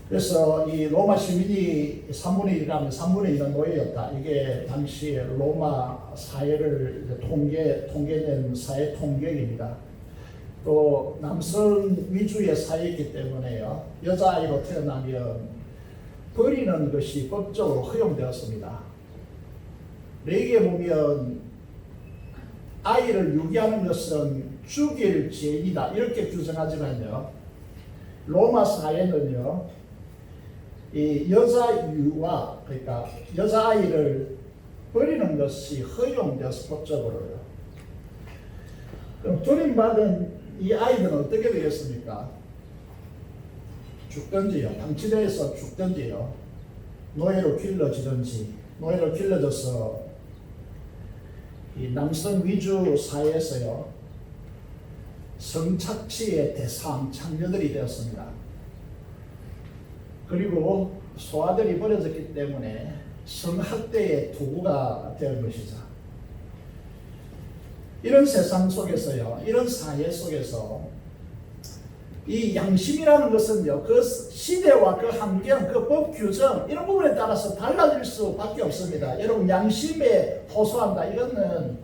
Speaker 1: 그래서 이 로마 시민이 3분의 1이라면 3분의 1은 노예였다. 이게 당시에 로마 사회를 통계된 사회 통계입니다. 또 남성 위주의 사회이기 때문에요, 여자아이로 태어나면 버리는 것이 법적으로 허용되었습니다. 레위기에 보면 아이를 유기하는 것은 죽일 죄이다 이렇게 규정하지만요, 로마 사회는요, 이 여자유아, 그러니까 여자아이를 버리는 것이 허용되어서 법적으로요. 그럼 버림받은 이 아이들은 어떻게 되겠습니까? 죽든지요, 방치돼서 죽든지요, 노예로 길러지든지, 노예로 길러져서 이 남성 위주 사회에서요, 성착취의 대상, 창녀들이 되었습니다. 그리고 소아들이 버려졌기 때문에 성학대의 도구가 될 것이죠. 이런 세상 속에서요, 이런 사회 속에서 이 양심이라는 것은요, 그 시대와 그 환경, 그 법 규정 이런 부분에 따라서 달라질 수밖에 없습니다. 여러분 양심에 호소한다 이거는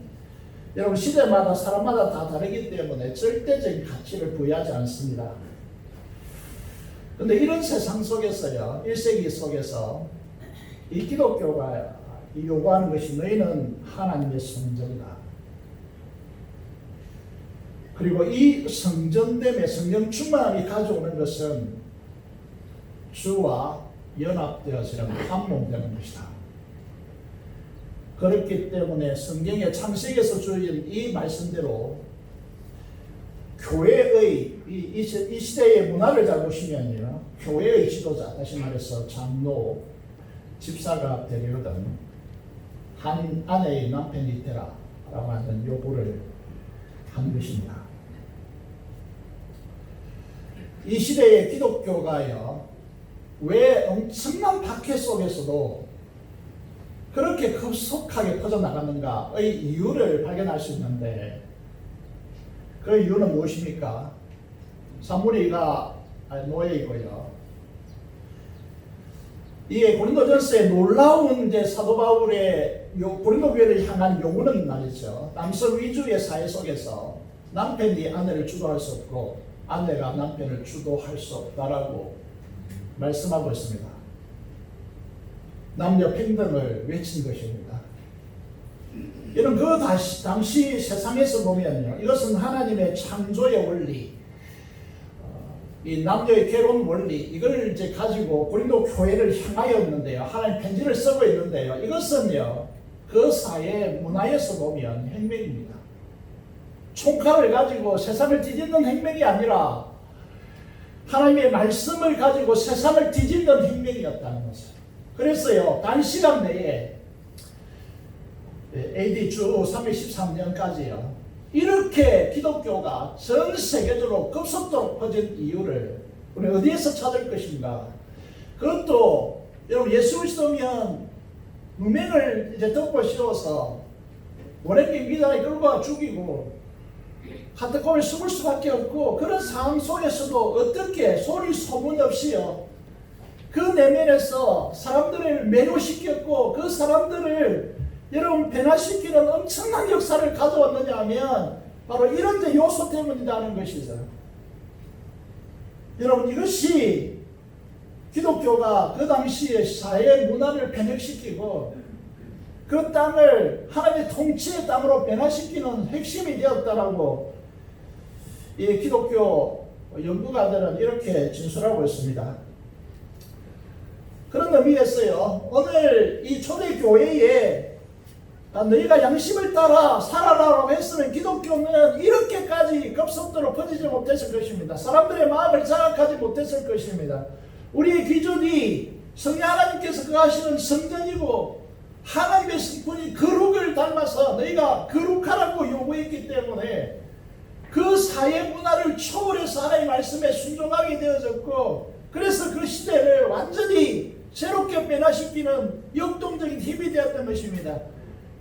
Speaker 1: 여러분 시대마다 사람마다 다 다르기 때문에 절대적인 가치를 부여하지 않습니다. 근데 이런 세상 속에서요, 1세기 속에서 이 기독교가 요구하는 것이 너희는 하나님의 성전이다. 그리고 이 성전됨의 성령 충만함이 가져오는 것은 주와 연합되어서 한몸되는 것이다. 그렇기 때문에 성경의 창세기에서 주어진 이 말씀대로 교회의 이 시대의 문화를 잘 보시면요, 교회의 지도자, 다시 말해서 장로, 집사가 되려거든 한 아내의 남편이 되라라고 하는 요구를 한 것입니다. 이 시대의 기독교가요, 왜 엄청난 박해 속에서도 그렇게 급속하게 퍼져나가는가의 이유를 발견할 수 있는데, 그 이유는 무엇입니까? 사무리가 노예이고요. 이게 고린도전서의 놀라운 이제 사도 바울의 고린도 교회를 향한 요구는 말이죠. 남성 위주의 사회 속에서 남편이 아내를 주도할 수 없고 아내가 남편을 주도할 수 없다라고 말씀하고 있습니다. 남녀 평등을 외친 것입니다. 이런 그 당시 세상에서 보면요, 이것은 하나님의 창조의 원리, 이 남녀의 결혼 원리, 이걸 이제 가지고 고린도 교회를 향하였는데요, 하나님 편지를 쓰고 있는데요, 이것은요 그 사회 문화에서 보면 혁명입니다. 총칼을 가지고 세상을 뒤집는 혁명이 아니라 하나님의 말씀을 가지고 세상을 뒤집는 혁명이었다는 것을. 그래서요, 단시간 내에 AD 주 313년까지요, 이렇게 기독교가 전 세계적으로 급속도로 퍼진 이유를 우리 어디에서 찾을 것인가? 그것도 여러분 예수 그리스도면 누명을 이제 덮고 씌워서 원행님 미단에 끌고 죽이고 카타콤에 숨을 수밖에 없고, 그런 상황 속에서도 어떻게 소리 소문 없이요, 그 내면에서 사람들을 매료시켰고 그 사람들을 여러분 변화시키는 엄청난 역사를 가져왔느냐 하면 바로 이런 요소 때문이라는 것이죠. 여러분 이것이 기독교가 그 당시에 사회 문화를 변혁시키고 그 땅을 하나님의 통치의 땅으로 변화시키는 핵심이 되었다라고 이 기독교 연구가들은 이렇게 진술하고 있습니다. 그런 의미에서요, 오늘 이 초대교회에 너희가 양심을 따라 살아라라고 했으면 기독교는 이렇게까지 급속도로 퍼지지 못했을 것입니다. 사람들의 마음을 장악하지 못했을 것입니다. 우리의 기준이 성령 하나님께서 거하시는 성전이고 하나님의 성품이 거룩을 닮아서 너희가 거룩하라고 요구했기 때문에 그 사회 문화를 초월해서 하나님의 말씀에 순종하게 되어졌고, 그래서 그 시대를 완전히 새롭게 변화시키는 역동적인 힘이 되었던 것입니다.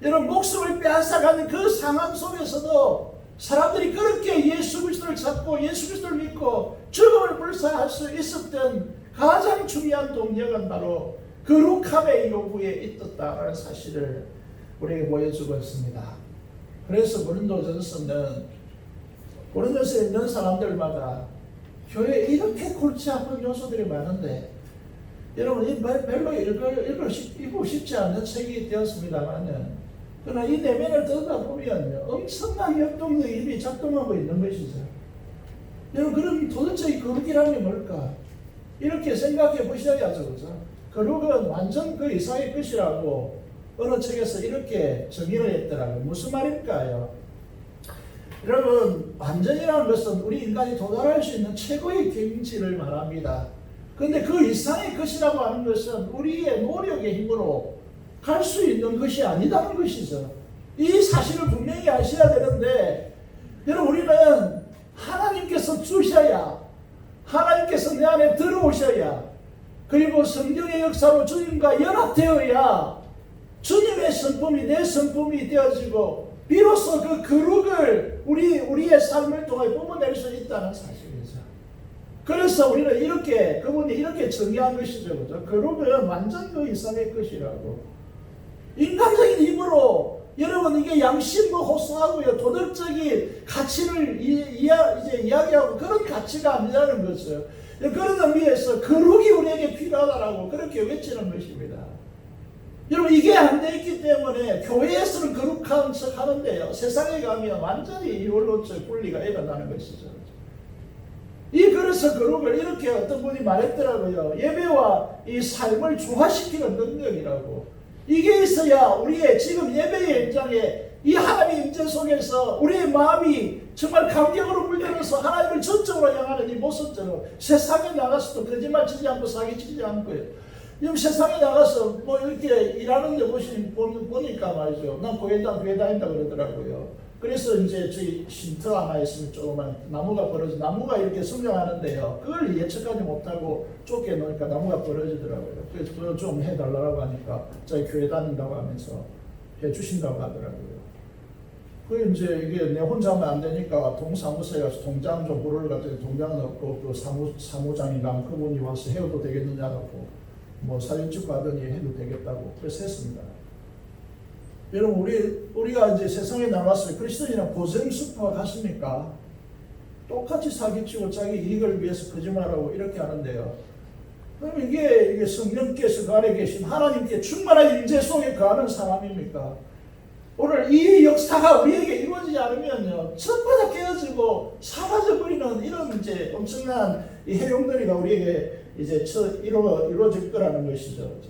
Speaker 1: 여러분 목숨을 빼앗아가는 그 상황 속에서도 사람들이 그렇게 예수 그리스도를 찾고 예수 그리스도를 믿고 죽음을 불사할 수 있었던 가장 중요한 동력은 바로 거룩함의 요구에 있었다는 사실을 우리에게 보여주고 있습니다. 그래서 고린도전서에 있는 사람들마다 교회에 이렇게 골치 아픈 요소들이 많은데, 여러분 별로 읽고 싶지 않은 책이 되었습니다만, 그러나 이 내면을 들여다보면 엄청난 역동력이 이미 작동하고 있는 것이죠. 여러분 그럼 도대체 이 거룩이라는 게 뭘까? 이렇게 생각해 보셔야죠. 그죠? 거룩은 완전 그 이상의 것이라고 어느 책에서 이렇게 정의를 했더라고요. 무슨 말일까요? 여러분 완전이라는 것은 우리 인간이 도달할 수 있는 최고의 경지를 말합니다. 그런데 그 이상의 것이라고 하는 것은 우리의 노력의 힘으로 갈 수 있는 것이 아니다는 것이죠. 이 사실을 분명히 아셔야 되는데, 여러분 우리는 하나님께서 주셔야, 하나님께서 내 안에 들어오셔야, 그리고 성령의 역사로 주님과 연합되어야 주님의 성품이 내 성품이 되어지고 비로소 그 거룩을 우리의 삶을 통해 뿜어낼 수 있다는 사실이죠. 그래서 우리는 이렇게 그분이 이렇게 정의한 것이죠. 그죠? 거룩은 완전 그 이상의 것이라고. 인간적인 힘으로 여러분 이게 양심도 호소하고요. 도덕적인 가치를 이제 이야기하고 그런 가치가 아니라는 것을 그런 의미에서 거룩이 우리에게 필요하다라고 그렇게 외치는 것입니다. 여러분 이게 안 돼 있기 때문에 교회에서는 거룩한 척 하는데요. 세상에 가면 완전히 이원론적 분리가 일어나는 것이죠. 그래서 거룩을 이렇게 어떤 분이 말했더라고요. 예배와 이 삶을 조화시키는 능력이라고. 이게 있어야 우리의 지금 예배의 현장에 이 하나님의 임재 속에서 우리의 마음이 정말 감격으로 물들어서 하나님을 전적으로 향하는 이 모습처럼 세상에 나가서도 거짓말치지 않고 사기치지 않고요. 지금 세상에 나가서 뭐 이렇게 일하는데 보니까 말이죠. 난 교회 다닌다 그러더라고요. 그래서 이제 저희 쉼터 하나 있으면 조그만 나무가 이렇게 성장하는데요. 그걸 예측하지 못하고 쫓겨놓으니까 나무가 벌어지더라고요. 그래서 그거 좀 해달라고 하니까 저희 교회 다닌다고 하면서 해주신다고 하더라고요. 그 이제 이게 내 혼자 하면 안 되니까 동사무소에 가서 동장 좀 부르러 갔더니 동장은 없고 그 사무장이랑 그분이 와서 해도 되겠느냐고 뭐 사진 찍고 하더니 해도 되겠다고 그래서 했습니다. 여러분 우리가 이제 세상에 나왔어요. 그리스도인이랑 고생수퍼가 같습니까? 똑같이 사기치고 자기 이익을 위해서 거짓말하고 이렇게 하는데요. 그럼 이게 성령께서 그 안에 계신 하나님께 충만한 임재 속에 거하는 사람입니까? 오늘 이 역사가 우리에게 이루어지지 않으면요, 전부 다 깨어지고 사라져버리는 이런 이제 엄청난 이 해용들이가 우리에게 이제 이루어질 거라는 것이죠. 자,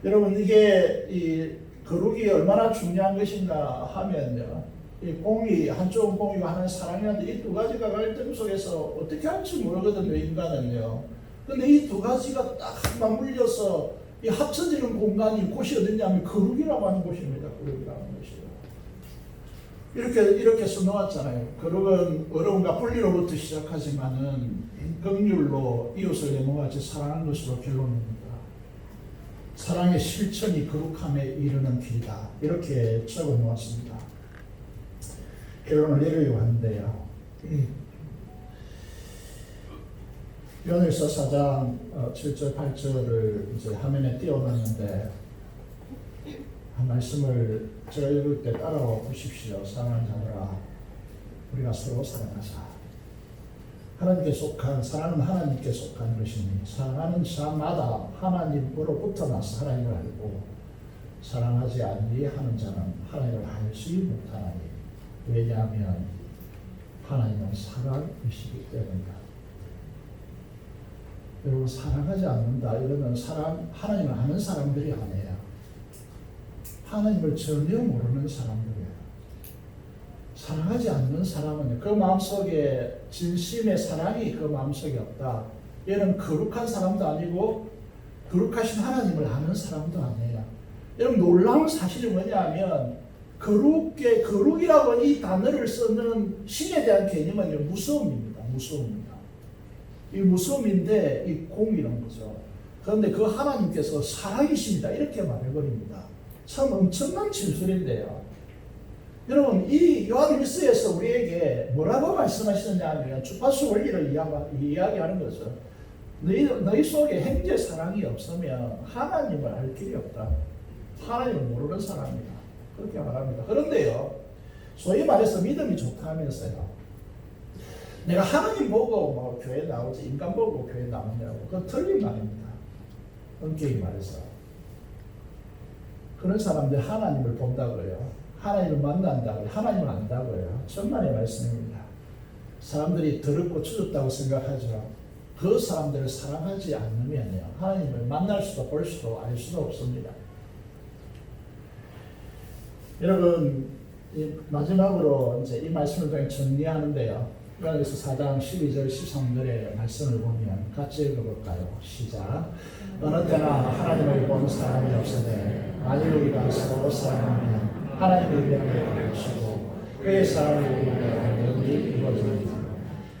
Speaker 1: 여러분 이게 이 거룩이 얼마나 중요한 것인가 하면요, 이 공의 한쪽은 공의고 하나는 사랑이라는데 이 두 가지가 갈등 속에서 어떻게 할지 모르거든요, 인간은요. 근데 이 두 가지가 딱 맞물려서 이 합쳐지는 공간이 곳이 어디냐면 거룩이라고 하는 곳입니다. 거룩이라는 것이요. 이렇게 써놓았잖아요. 거룩은 어려움과 분리로부터 시작하지만은 긍휼로 이웃을 내 몸같이 사랑하는 것으로 결론입니다. 사랑의 실천이 거룩함에 이르는 길이다. 이렇게 적어놓았습니다. 결론을 내리려고 하는데요. 요한일서 4장 7절 8절을 이제 화면에 띄워놨는데 한 말씀을 제가 읽을 때 따라와 보십시오. 사랑하는 자들아, 우리가 서로 사랑하자. 사랑은 하나님께 속한 것이니 사랑하는 자마다 하나님으로부터 나서 하나님을 알고 사랑하지 아니하는 자는 하나님을 알지 못하나니 왜냐하면 하나님은 사랑이시기 때문이다. 여러분 사랑하지 않는다 이러면 하나님을 아는 사람들이 아니에요. 하나님을 전혀 모르는 사람들이에요. 사랑하지 않는 사람은 그 마음속에 진심의 사랑이 그 마음속에 없다. 얘는 거룩한 사람도 아니고 거룩하신 하나님을 아는 사람도 아니에요. 여러분 놀라운 사실이 뭐냐면 거룩이라고 이 단어를 쓰는 신에 대한 개념은 무서움입니다. 무서움입니다. 이 무서움인데 이 공이라는 거죠. 그런데 그 하나님께서 사랑이십니다. 이렇게 말해버립니다. 참 엄청난 진술인데요. 여러분 이 요한일서에서 우리에게 뭐라고 말씀하시느냐 하면 주파수 원리를 이야기하는 거죠. 너희 속에 형제 사랑이 없으면 하나님을 알 길이 없다. 하나님을 모르는 사람이다. 그렇게 말합니다. 그런데요, 소위 말해서 믿음이 좋다 하면서요, 내가 하나님 보고 뭐 교회 나오지 인간 보고 교회 나오냐고, 그건 틀린 말입니다. 엄격히 말해서 그런 사람들 하나님을 본다고요, 하나님을 만난다고요, 하나님을 안다고요. 천만의 말씀입니다. 사람들이 더럽고 추졌다고 생각하죠. 그 사람들을 사랑하지 않으면요, 하나님을 만날 수도 볼 수도 알 수도 없습니다. 여러분 마지막으로 이제 이 말씀을 통해 정리하는데요. 요한일서 4장 12절 13절의 말씀을 보면 같이 읽어볼까요? 시작. 어느 때나 하나님을 본 사람이 없으되 만일 우리가 서로 사랑하면 하나님을 위하여 주시고 그의 사랑을 우리에게 영원히 이루어집니다.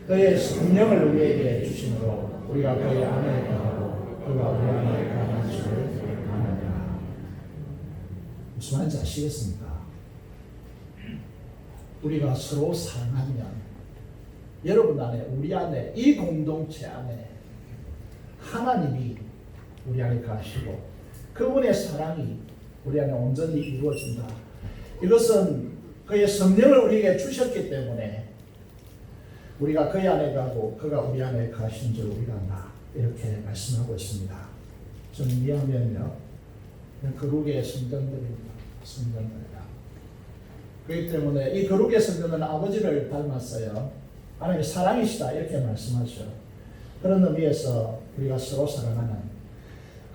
Speaker 1: 그의 성령을 우리에게 주심으로 우리가 그의 안에 거하고 그가 우리 안에 거하는 줄을 아느니라. 무슨 말인지 아시겠습니까? 우리가 서로 사랑하면 여러분 안에, 우리 안에, 이 공동체 안에 하나님이 우리 안에 가시고 그분의 사랑이 우리 안에 온전히 이루어진다. 이것은 그의 성령을 우리에게 주셨기 때문에 우리가 그의 안에 가고 그가 우리 안에 가신 줄 우리가 안다. 이렇게 말씀하고 있습니다. 좀 이해하면요, 거룩의 성전들입니다. 성전들이다. 그렇기 때문에 이 거룩의 성전은 아버지를 닮았어요. 하나님의 사랑이시다. 이렇게 말씀하죠. 그런 의미에서 우리가 서로 사랑하는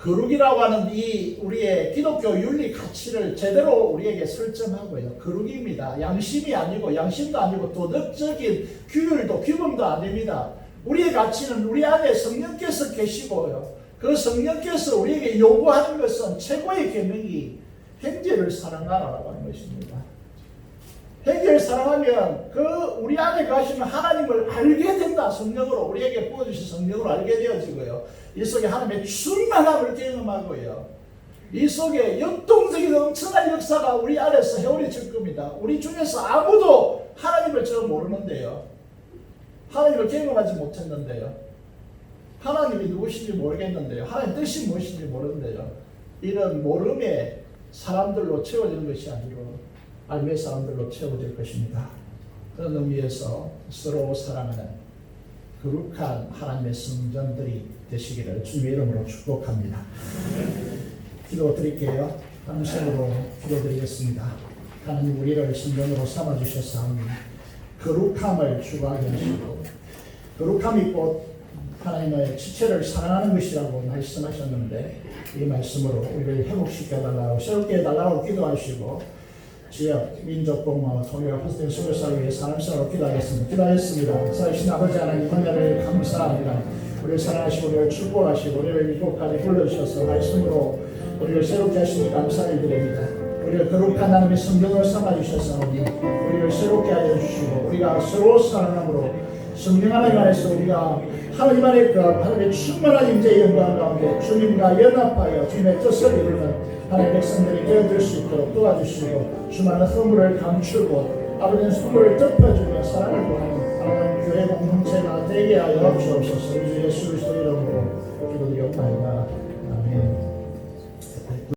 Speaker 1: 거룩이라고 하는 이 우리의 기독교 윤리 가치를 제대로 우리에게 설정하고요. 거룩입니다. 양심이 아니고, 양심도 아니고 도덕적인 규율도 규범도 아닙니다. 우리의 가치는 우리 안에 성령께서 계시고요. 그 성령께서 우리에게 요구하는 것은 최고의 계명이 형제를 사랑하라고 하는 것입니다. 형제를 사랑하면 그 우리 안에 가시는 하나님을 알게 된다. 성령으로 우리에게 부어주신 성령으로 알게 되어지고요. 이 속에 하나님의 충만함을 경험하고요. 이 속에 역동적인 엄청난 역사가 우리 안에서 헤어질 겁니다. 우리 중에서 아무도 하나님을 저 모르는데요. 하나님을 경험하지 못했는데요. 하나님이 누구신지 모르겠는데요. 하나님 뜻이 무엇인지 모르는데요. 이런 모름에 사람들로 채워지는 것이 아니고 알미의 사람들로 채워질 것입니다. 그런 의미에서 서로 사랑하는 거룩한 하나님의 성전들이 되시기를 주님의 이름으로 축복합니다. 기도 드릴게요. 함성으로 기도드리겠습니다. 하나님, 우리를 성전으로 삼아주셨사오니 거룩함을 추구하게 하시고, 거룩함이 곧 하나님의 지체를 사랑하는 것이라고 말씀하셨는데 이 말씀으로 우리를 회복시켜달라고, 새롭게 해달라고 기도하시고, 지역, 민족 복마와 통일을 헛된 소유사를 위해 사람사로 기도하겠습니다. 기도하겠습니다. 살아계신 아버지 하나님, 은혜를 감사합니다. 우리를 사랑하시고 우리를 축복하시고 우리를 이곳까지 불러주셔서 말씀으로 우리를 새롭게 하시니 감사를 드립니다. 우리를 거룩한 하나님의 성전을 삼아주셔서 우리를 새롭게 하여 주시고 우리가 서로 사랑함으로 성령 하나님 안에서 우리가 하나님 안에 그 하나님의 충만한 임재의 영광 가운데 주님과 연합하여 주님의 뜻을 이루는 하나님의 백성들이 되어줄 수 있도록 도와주시고 주만한 허물을 감추고 아버지의 선물을 덮어주며 사랑을 보내는 하나님 교회 공동체가 되게 하여 주옵소서. 우리 주 예수 그리스도 이름으로 기도드리옵나이다. 아멘.